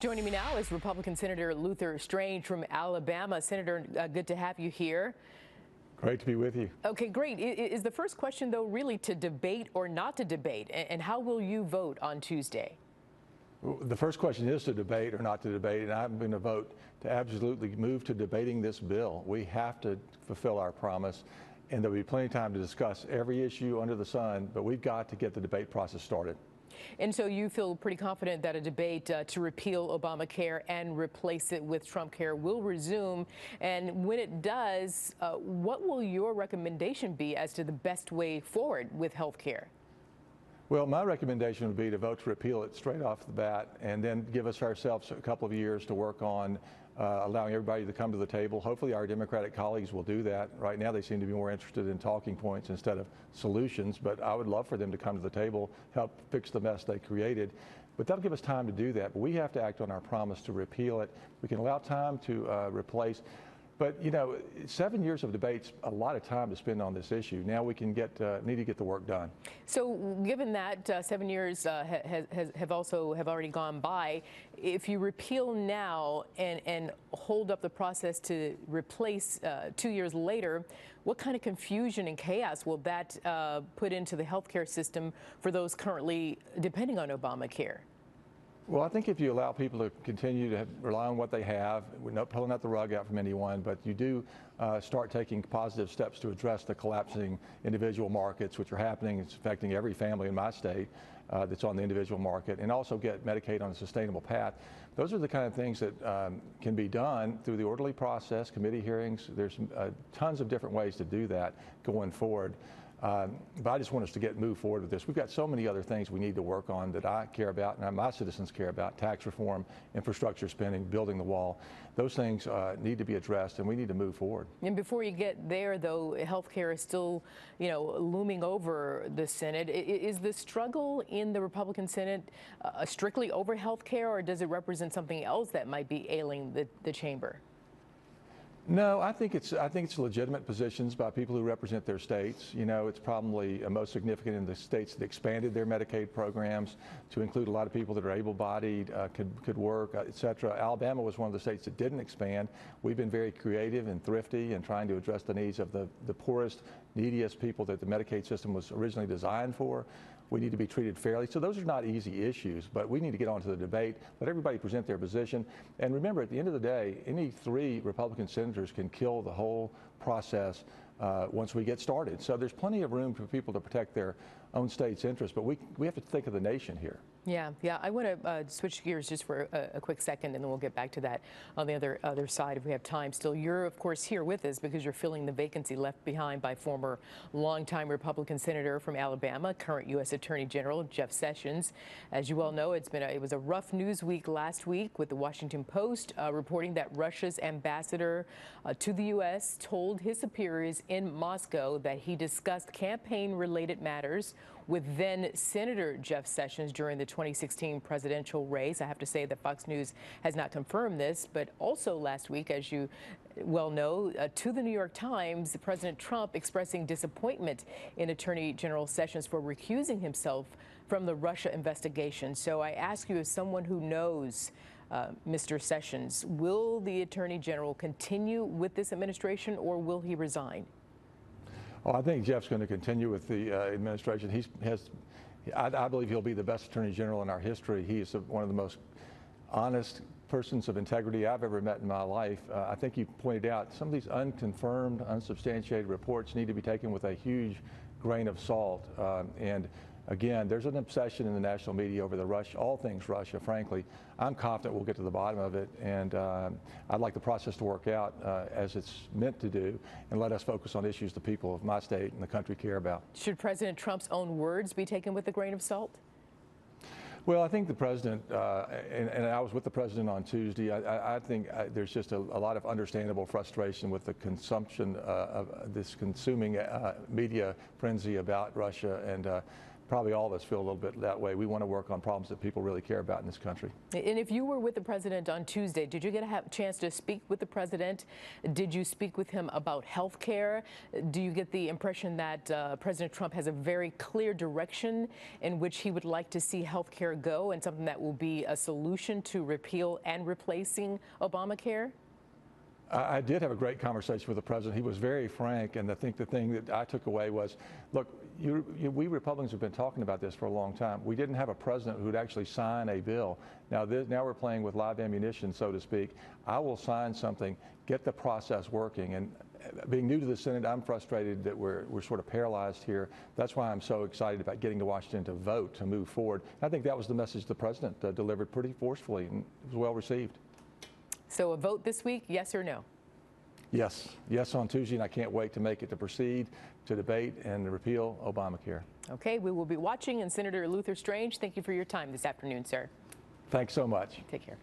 Joining me now is Republican Senator Luther Strange from Alabama. Senator, good to have you here. Great to be with you. Okay, great. Is the first question, though, really to debate or not to debate? And how will you vote on Tuesday? The first question is to debate or not to debate, and I'm going to vote to absolutely move to debating this bill. We have to fulfill our promise, and there'll be plenty of time to discuss every issue under the sun, but we've got to get the debate process started. And so you feel pretty confident that a debate to repeal Obamacare and replace it with Trump care will resume. And when it does, what will your recommendation be as to the best way forward with health care? Well, my recommendation would be to vote to repeal it straight off the bat and then give us ourselves a couple of years to work on allowing everybody to come to the table. Hopefully our Democratic colleagues will do that. Right now they seem to be more interested in talking points instead of solutions, but I would love for them to come to the table, help fix the mess they created. But that'll give us time to do that. But we have to act on our promise to repeal it. We can allow time to replace. But, you know, 7 years of debate's a lot of time to spend on this issue. Now we can need to get the work done. So given that 7 years have already gone by, if you repeal now and hold up the process to replace 2 years later, what kind of confusion and chaos will that put into the healthcare system for those currently depending on Obamacare? Well, I think if you allow people to continue to rely on what they have, we're not pulling out the rug out from anyone, but you do start taking positive steps to address the collapsing individual markets, which are happening. It's affecting every family in my state that's on the individual market, and also get Medicaid on a sustainable path. Those are the kind of things that can be done through the orderly process, committee hearings. There's tons of different ways to do that going forward. But I just want us to move forward with this. We've got so many other things we need to work on that I care about and my citizens care about: tax reform, infrastructure spending, building the wall. Those things need to be addressed, and we need to move forward. And before you get there, though, health care is still, looming over the Senate. Is the struggle in the Republican Senate strictly over health care, or does it represent something else that might be ailing the chamber? No, I think it's legitimate positions by people who represent their states. You know, it's probably most significant in the states that expanded their Medicaid programs to include a lot of people that are able-bodied, could work, et cetera. Alabama was one of the states that didn't expand. We've been very creative and thrifty in trying to address the needs of the poorest, neediest people that the Medicaid system was originally designed for. We need to be treated fairly. So those are not easy issues, but we need to get on to the debate, let everybody present their position. And remember, at the end of the day, any 3 Republican senators can kill the whole process once we get started. So there's plenty of room for people to protect their own state's interests, but we have to think of the nation here. Yeah. I want to switch gears just for a quick second, and then we'll get back to that on the other side if we have time still. You're, of course, here with us because you're filling the vacancy left behind by former longtime Republican Senator from Alabama, current U.S. Attorney General Jeff Sessions. As you well know, it was a rough news week last week with the Washington Post reporting that Russia's ambassador to the U.S. told his superiors in Moscow that he discussed campaign-related matters with then Senator Jeff Sessions during the 2016 presidential race. I have to say that Fox News has not confirmed this, but also last week, as you well know, to the New York Times, President Trump expressing disappointment in Attorney General Sessions for recusing himself from the Russia investigation. So I ask you, as someone who knows Mr. Sessions, will the Attorney General continue with this administration, or will he resign? Oh, I think Jeff's going to continue with the administration. I believe he'll be the best Attorney General in our history. He is one of the most honest persons of integrity I've ever met in my life. I think you pointed out some of these unconfirmed, unsubstantiated reports need to be taken with a huge grain of salt. And again, there's an obsession in the national media over all things Russia, frankly. I'm confident we'll get to the bottom of it, and I'd like the process to work out as it's meant to do, and let us focus on issues the people of my state and the country care about. Should President Trump's own words be taken with a grain of salt? Well, I think the president, and I was with the president on Tuesday, I think there's just a lot of understandable frustration with the consumption of this consuming media frenzy about Russia, and probably all of us feel a little bit that way. We want to work on problems that people really care about in this country. And if you were with the president on Tuesday, did you get a chance to speak with the president? Did you speak with him about health care? Do you get the impression that President Trump has a very clear direction in which he would like to see health care go, and something that will be a solution to repeal and replacing Obamacare? I did have a great conversation with the president. He was very frank, and I think the thing that I took away was, look, we Republicans have been talking about this for a long time. We didn't have a president who would actually sign a bill. Now we're playing with live ammunition, so to speak. I will sign something, get the process working. And being new to the Senate, I'm frustrated that we're sort of paralyzed here. That's why I'm so excited about getting to Washington to vote, to move forward. I think that was the message the president delivered pretty forcefully, and it was well received. So a vote this week, yes or no? Yes. Yes on Tuesday, and I can't wait to make it to proceed to debate and repeal Obamacare. Okay, we will be watching. And Senator Luther Strange, thank you for your time this afternoon, sir. Thanks so much. Take care.